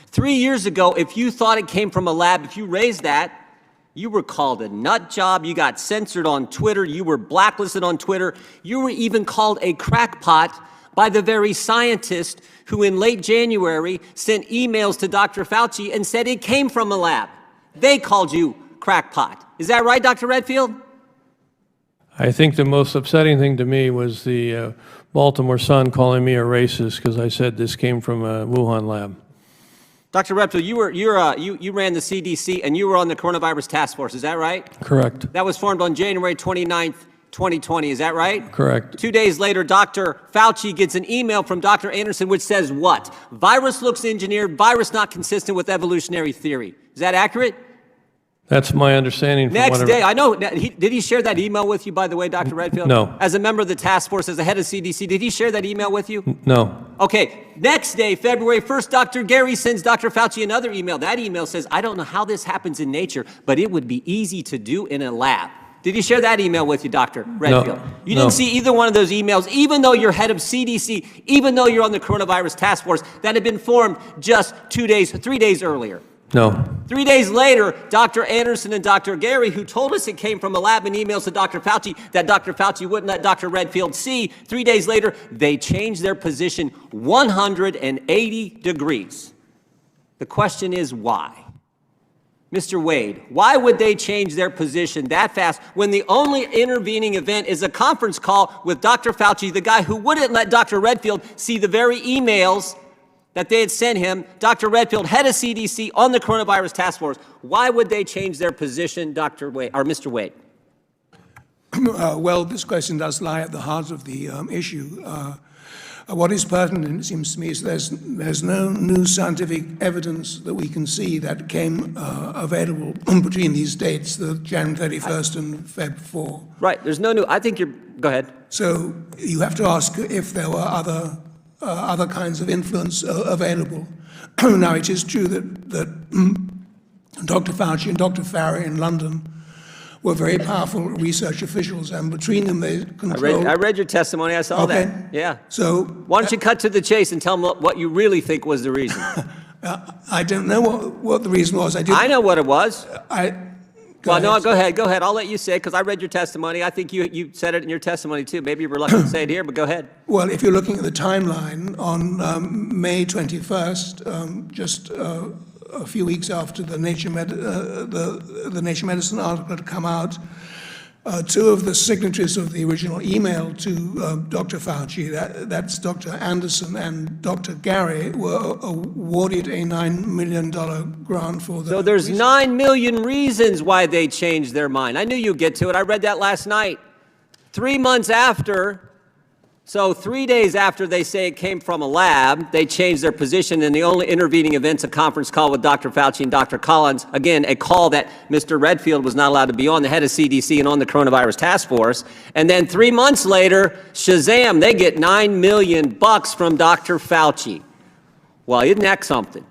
3 years ago, if you thought it came from a lab, if you raised that, you were called a nut job, you got censored on Twitter, you were blacklisted on Twitter, you were even called a crackpot by the very scientist who in late January sent emails to Dr. Fauci and said it came from a lab. They called you crackpot. Is that right, Dr. Redfield? I think the most upsetting thing to me was the Baltimore Sun calling me a racist because I said this came from a Wuhan lab. Dr. Redfield, you ran the CDC and you were on the coronavirus task force, is that right? Correct. That was formed on January 29th, 2020, is that right? Correct. 2 days later, Dr. Fauci gets an email from Dr. Anderson which says what? Virus looks engineered, virus not consistent with evolutionary theory. Is that accurate? That's my understanding. Next day, I know, did he share that email with you, by the way, Dr. Redfield? No. As a member of the task force, as the head of CDC, did he share that email with you? No. Okay, next day, February 1st, Dr. Gary sends Dr. Fauci another email. That email says, I don't know how this happens in nature, but it would be easy to do in a lab. Did he share that email with you, Dr. Redfield? No. You didn't see either one of those emails, even though you're head of CDC, even though you're on the coronavirus task force that had been formed just 3 days earlier. No. 3 days later, Dr. Anderson and Dr. Gary, who told us it came from a lab in emails to Dr. Fauci that Dr. Fauci wouldn't let Dr. Redfield see, 3 days later, they changed their position 180 degrees. The question is why? Mr. Wade, why would they change their position that fast when the only intervening event is a conference call with Dr. Fauci, the guy who wouldn't let Dr. Redfield see the very emails that they had sent him, Dr. Redfield, head of CDC on the coronavirus task force? Why would they change their position, Dr. Wade, or Mr. Wade? Well, this question does lie at the heart of the issue. What is pertinent, it seems to me, is there's no new scientific evidence that we can see that came available between these dates, the January 31st and Feb 4. Right, there's no new, I think you're, go ahead. So you have to ask if there were other kinds of influence available. Now, it is true that Dr. Fauci and Dr. Farry in London were very powerful research officials, and between them they controlled... I read your testimony, I saw that. Yeah. So... Why don't you cut to the chase and tell them what you really think was the reason? I don't know what the reason was. I know what it was. Go ahead. No, go ahead. I'll let you say it, because I read your testimony. I think you said it in your testimony, too. Maybe you're reluctant to say it here, but go ahead. Well, if you're looking at the timeline, on May 21st, just a few weeks after the Nature Medicine article had come out, two of the signatories of the original email to Dr. Fauci, that's Dr. Anderson and Dr. Gary, were awarded a $9 million grant for the... So there's 9 million reasons why they changed their mind. I knew you'd get to it. I read that last night. 3 months after, so 3 days after they say it came from a lab, they changed their position, and the only intervening event's a conference call with Dr. Fauci and Dr. Collins. Again, a call that Mr. Redfield was not allowed to be on, the head of CDC and on the coronavirus task force. And then 3 months later, shazam, they get $9 million from Dr. Fauci. Well, isn't that something?